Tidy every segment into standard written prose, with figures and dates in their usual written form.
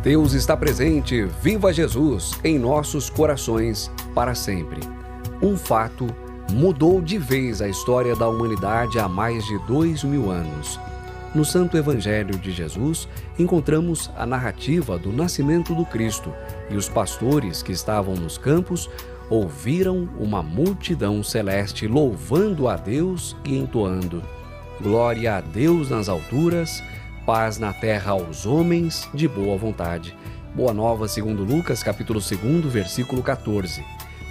Deus está presente, viva Jesus, em nossos corações para sempre. Um fato mudou de vez a história da humanidade há mais de 2000 anos. No Santo Evangelho de Jesus, encontramos a narrativa do nascimento do Cristo e os pastores que estavam nos campos ouviram uma multidão celeste louvando a Deus e entoando: Glória a Deus nas alturas, paz na terra aos homens de boa vontade. Boa Nova segundo Lucas, capítulo 2, versículo 14.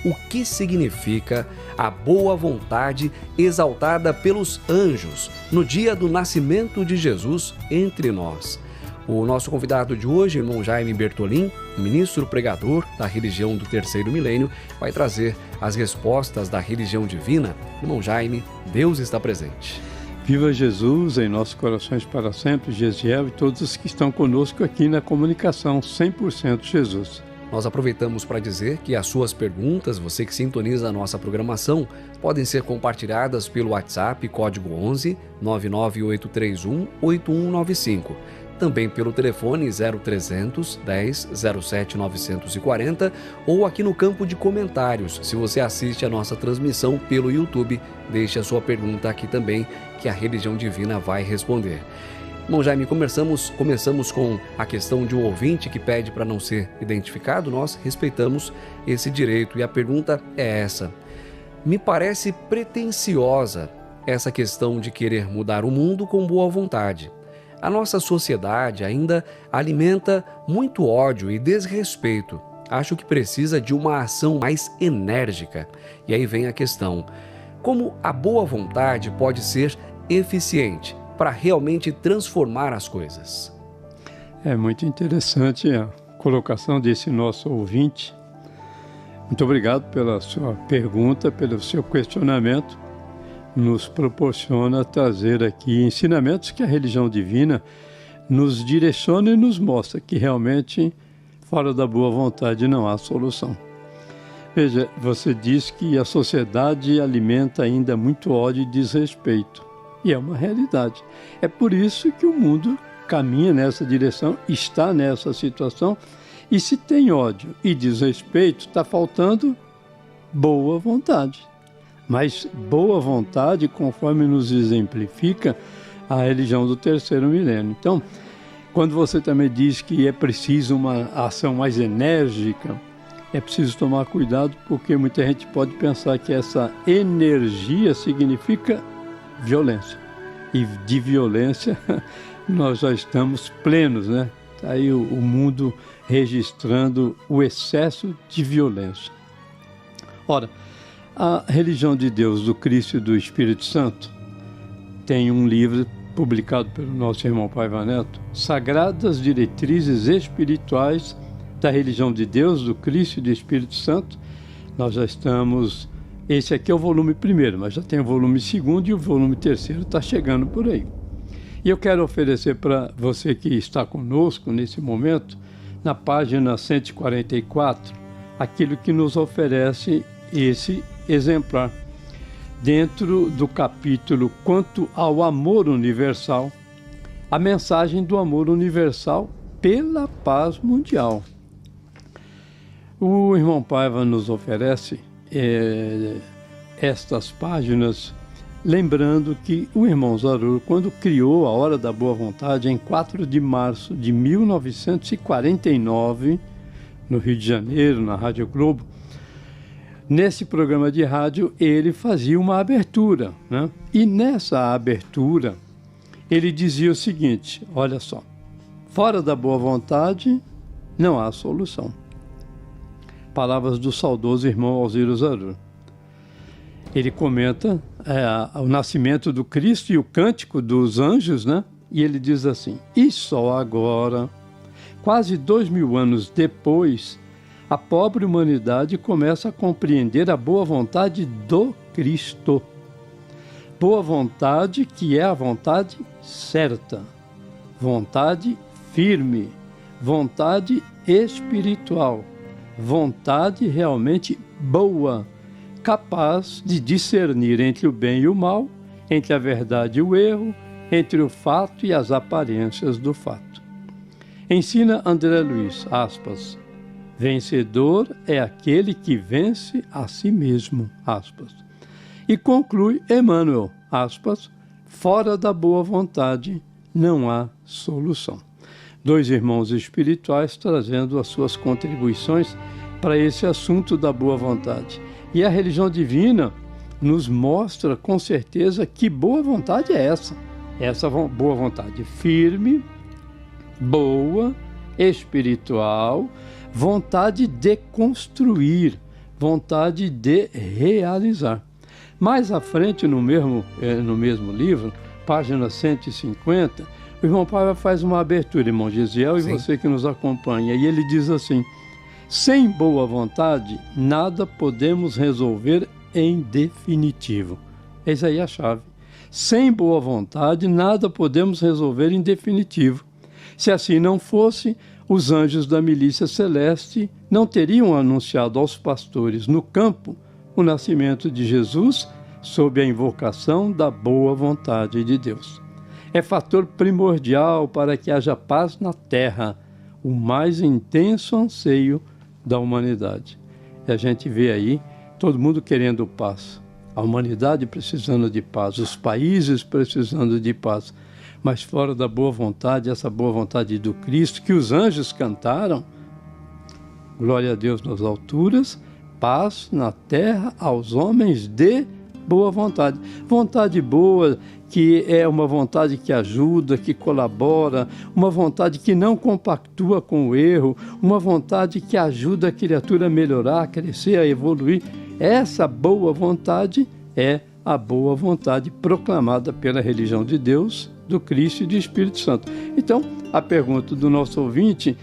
O que significa a boa vontade exaltada pelos anjos no dia do nascimento de Jesus entre nós? O nosso convidado de hoje, irmão Jaime Bertolin, ministro pregador da religião do terceiro milênio, vai trazer as respostas da religião divina. Irmão Jaime, Deus está presente. Viva Jesus em nossos corações para sempre, Gesiel e todos os que estão conosco aqui na comunicação 100% Jesus. Nós aproveitamos para dizer que as suas perguntas, você que sintoniza a nossa programação, podem ser compartilhadas pelo WhatsApp, código 11 99831 8195. Também pelo telefone 0300 10 07 940 ou aqui no campo de comentários. Se você assiste a nossa transmissão pelo YouTube, deixe a sua pergunta aqui também, que a Religião Divina vai responder. Bom, Jaime, começamos com a questão de um ouvinte que pede para não ser identificado. Nós respeitamos esse direito e a pergunta é essa: me parece pretensiosa essa questão de querer mudar o mundo com boa vontade. A nossa sociedade ainda alimenta muito ódio e desrespeito. Acho que precisa de uma ação mais enérgica. E aí vem a questão: como a boa vontade pode ser eficiente para realmente transformar as coisas? É muito interessante a colocação desse nosso ouvinte. Muito obrigado pela sua pergunta, pelo seu questionamento. Nos proporciona trazer aqui ensinamentos que a religião divina nos direciona e nos mostra que realmente fora da boa vontade não há solução. Veja, você diz que a sociedade alimenta ainda muito ódio e desrespeito. E é uma realidade. É por isso que o mundo caminha nessa direção, está nessa situação. E se tem ódio e desrespeito, está faltando boa vontade. Mas boa vontade, conforme nos exemplifica a religião do terceiro milênio. Então, quando você também diz que é preciso uma ação mais enérgica, é preciso tomar cuidado, porque muita gente pode pensar que essa energia significa violência. E de violência nós já estamos plenos, né? Está aí o mundo registrando o excesso de violência. Ora, a religião de Deus, do Cristo e do Espírito Santo, tem um livro publicado pelo nosso irmão Paiva Neto, Sagradas Diretrizes Espirituais da Religião de Deus, do Cristo e do Espírito Santo. Nós já estamos... Esse aqui é o volume 1º, mas já tem o volume 2º e o volume 3º está chegando por aí. E eu quero oferecer para você que está conosco nesse momento, na página 144, aquilo que nos oferece esse exemplar. Dentro do capítulo Quanto ao Amor Universal, a mensagem do amor universal pela paz mundial. O irmão Paiva nos oferece estas páginas, lembrando que o irmão Zarur, quando criou a Hora da Boa Vontade, em 4 de março de 1949, no Rio de Janeiro, na Rádio Globo, nesse programa de rádio, ele fazia uma abertura, né? E nessa abertura, ele dizia o seguinte: olha só, fora da boa vontade, não há solução. Palavras do saudoso irmão Alziro Zarur. Ele comenta o nascimento do Cristo e o cântico dos anjos, né? E ele diz assim: e só agora, quase 2000 anos depois, a pobre humanidade começa a compreender a boa vontade do Cristo. Boa vontade que é a vontade certa, vontade firme, vontade espiritual, vontade realmente boa, capaz de discernir entre o bem e o mal, entre a verdade e o erro, entre o fato e as aparências do fato. Ensina André Luiz, aspas, vencedor é aquele que vence a si mesmo, aspas. E conclui Emmanuel, aspas, fora da boa vontade não há solução. Dois irmãos espirituais trazendo as suas contribuições para esse assunto da boa vontade. E a religião divina nos mostra com certeza que boa vontade é essa. Essa boa vontade firme, boa, espiritual, vontade de construir, vontade de realizar. Mais à frente, no mesmo livro, página 150, o irmão Paiva faz uma abertura, irmão Gisiel, e você que nos acompanha, e ele diz assim, sem boa vontade, nada podemos resolver em definitivo. Eis aí a chave. Sem boa vontade, nada podemos resolver em definitivo. Se assim não fosse, os anjos da milícia celeste não teriam anunciado aos pastores no campo o nascimento de Jesus sob a invocação da boa vontade de Deus. É fator primordial para que haja paz na terra, o mais intenso anseio da humanidade. E a gente vê aí todo mundo querendo paz, a humanidade precisando de paz, os países precisando de paz, mas fora da boa vontade, essa boa vontade do Cristo, que os anjos cantaram, glória a Deus nas alturas, paz na terra aos homens de boa vontade. Vontade boa, que é uma vontade que ajuda, que colabora, uma vontade que não compactua com o erro, uma vontade que ajuda a criatura a melhorar, a crescer, a evoluir. Essa boa vontade é a boa vontade proclamada pela religião de Deus, do Cristo e do Espírito Santo. Então, a pergunta do nosso ouvinte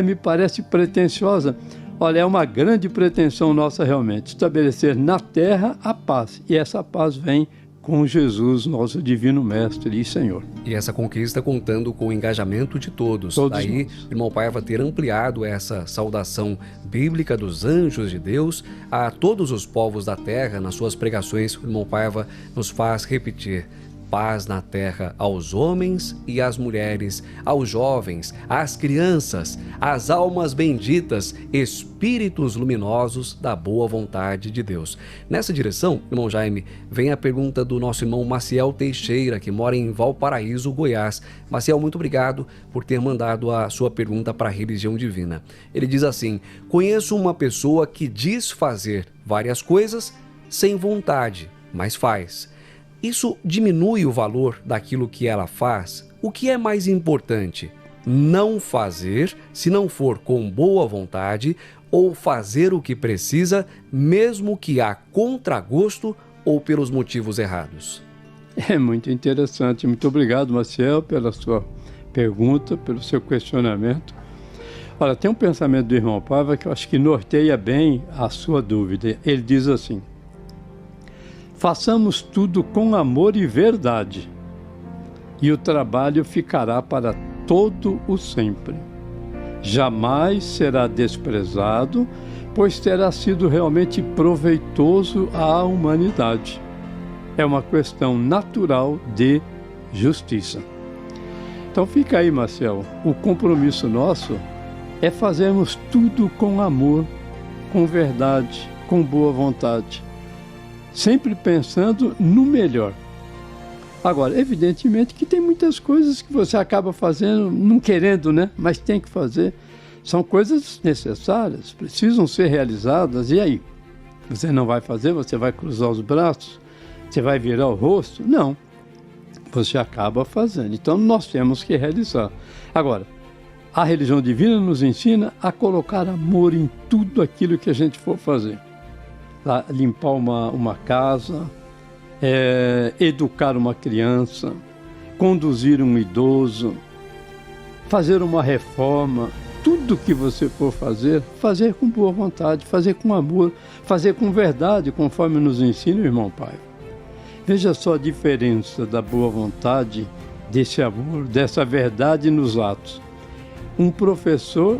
me parece pretensiosa. Olha, é uma grande pretensão nossa realmente, estabelecer na terra a paz. E essa paz vem com Jesus, nosso divino mestre e Senhor. E essa conquista contando com o engajamento de todos. Daí, irmão Paiva ter ampliado essa saudação bíblica dos anjos de Deus a todos os povos da terra. Nas suas pregações, o irmão Paiva nos faz repetir: paz na terra aos homens e às mulheres, aos jovens, às crianças, às almas benditas, espíritos luminosos da boa vontade de Deus. Nessa direção, irmão Jaime, vem a pergunta do nosso irmão Maciel Teixeira, que mora em Valparaíso, Goiás. Maciel, muito obrigado por ter mandado a sua pergunta para a religião divina. Ele diz assim: conheço uma pessoa que diz fazer várias coisas sem vontade, mas faz. Isso diminui o valor daquilo que ela faz? O que é mais importante? Não fazer, se não for com boa vontade, ou fazer o que precisa, mesmo que a contragosto ou pelos motivos errados? É muito interessante. Muito obrigado, Maciel, pela sua pergunta, pelo seu questionamento. Olha, tem um pensamento do irmão Paiva que eu acho que norteia bem a sua dúvida. Ele diz assim: façamos tudo com amor e verdade, e o trabalho ficará para todo o sempre. Jamais será desprezado, pois terá sido realmente proveitoso à humanidade. É uma questão natural de justiça. Então fica aí, Marcel, o compromisso nosso é fazermos tudo com amor, com verdade, com boa vontade, sempre pensando no melhor. Agora, evidentemente que tem muitas coisas que você acaba fazendo, não querendo, né? Mas tem que fazer. São coisas necessárias, precisam ser realizadas. E aí? Você não vai fazer? Você vai cruzar os braços? Você vai virar o rosto? Não. Você acaba fazendo. Então, nós temos que realizar. Agora, a religião divina nos ensina a colocar amor em tudo aquilo que a gente for fazer. Limpar uma casa, educar uma criança, conduzir um idoso, fazer uma reforma, tudo que você for fazer, fazer com boa vontade, fazer com amor, fazer com verdade, conforme nos ensina o irmão Pai. Veja só a diferença da boa vontade, desse amor, dessa verdade nos atos. Um professor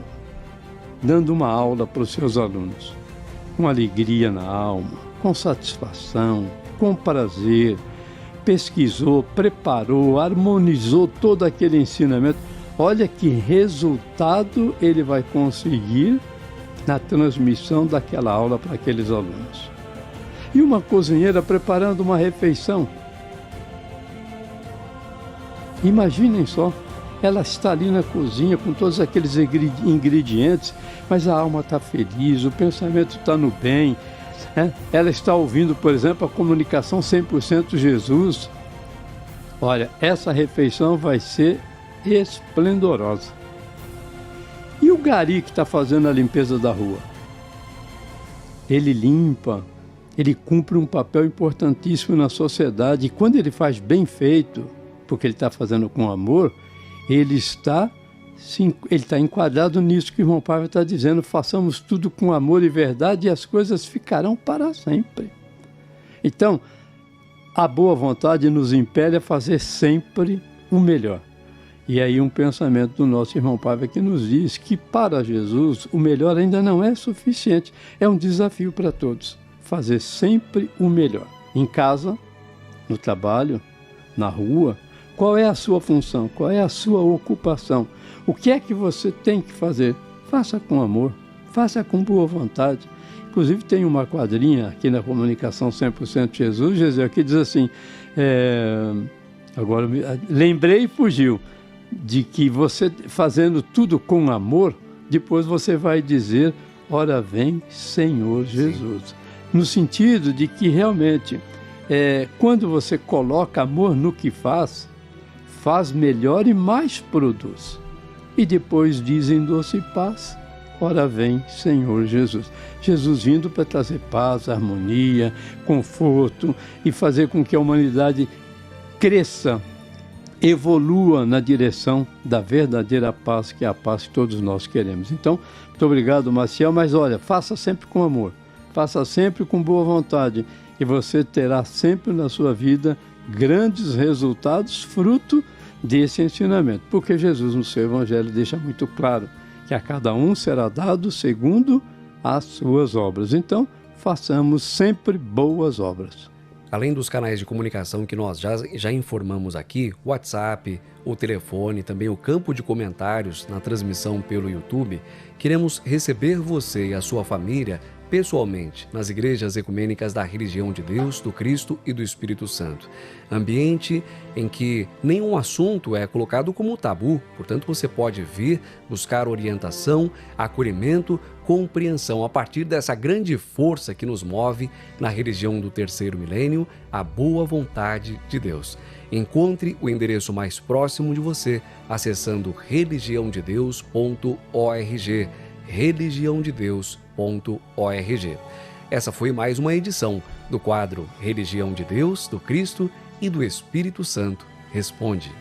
dando uma aula para os seus alunos, com alegria na alma, com satisfação, com prazer, pesquisou, preparou, harmonizou todo aquele ensinamento. olha que resultado ele vai conseguir na transmissão daquela aula para aqueles alunos. E uma cozinheira preparando uma refeição. Imaginem só, ela está ali na cozinha com todos aqueles ingredientes, mas a alma está feliz, o pensamento está no bem. Ela está ouvindo, por exemplo, a comunicação 100% Jesus. Olha, essa refeição vai ser esplendorosa. E o gari que está fazendo a limpeza da rua? Ele limpa, ele cumpre um papel importantíssimo na sociedade. E quando ele faz bem feito, porque ele está fazendo com amor, ele está enquadrado nisso que o irmão Paiva está dizendo: façamos tudo com amor e verdade e as coisas ficarão para sempre. Então, a boa vontade nos impele a fazer sempre o melhor. E aí um pensamento do nosso irmão Paiva que nos diz que para Jesus o melhor ainda não é suficiente, é um desafio para todos, fazer sempre o melhor. Em casa, no trabalho, na rua. Qual é a sua função? Qual é a sua ocupação? O que é que você tem que fazer? Faça com amor, faça com boa vontade. Inclusive tem uma quadrinha aqui na Comunicação 100% Jesus, Gisele, que diz assim, agora lembrei e fugiu, de que você fazendo tudo com amor, depois você vai dizer, ora vem Senhor Jesus. Sim. No sentido de que realmente, quando você coloca amor no que faz melhor e mais produz. E depois dizem doce paz, ora vem Senhor Jesus. Jesus vindo para trazer paz, harmonia, conforto e fazer com que a humanidade cresça, evolua na direção da verdadeira paz, que é a paz que todos nós queremos. Então, muito obrigado, Maciel, mas olha, faça sempre com amor, faça sempre com boa vontade e você terá sempre na sua vida grandes resultados, fruto desse ensinamento, porque Jesus no seu Evangelho deixa muito claro que a cada um será dado segundo as suas obras. Então, façamos sempre boas obras. Além dos canais de comunicação que nós já informamos aqui, o WhatsApp, o telefone, também o campo de comentários na transmissão pelo YouTube, queremos receber você e a sua família pessoalmente nas igrejas ecumênicas da religião de Deus, do Cristo e do Espírito Santo. Ambiente em que nenhum assunto é colocado como tabu, portanto você pode vir buscar orientação, acolhimento, compreensão a partir dessa grande força que nos move na religião do terceiro milênio, a boa vontade de Deus. Encontre o endereço mais próximo de você acessando religiãodedeus.org, religiãodedeus.org. Essa foi mais uma edição do quadro Religião de Deus, do Cristo e do Espírito Santo Responde.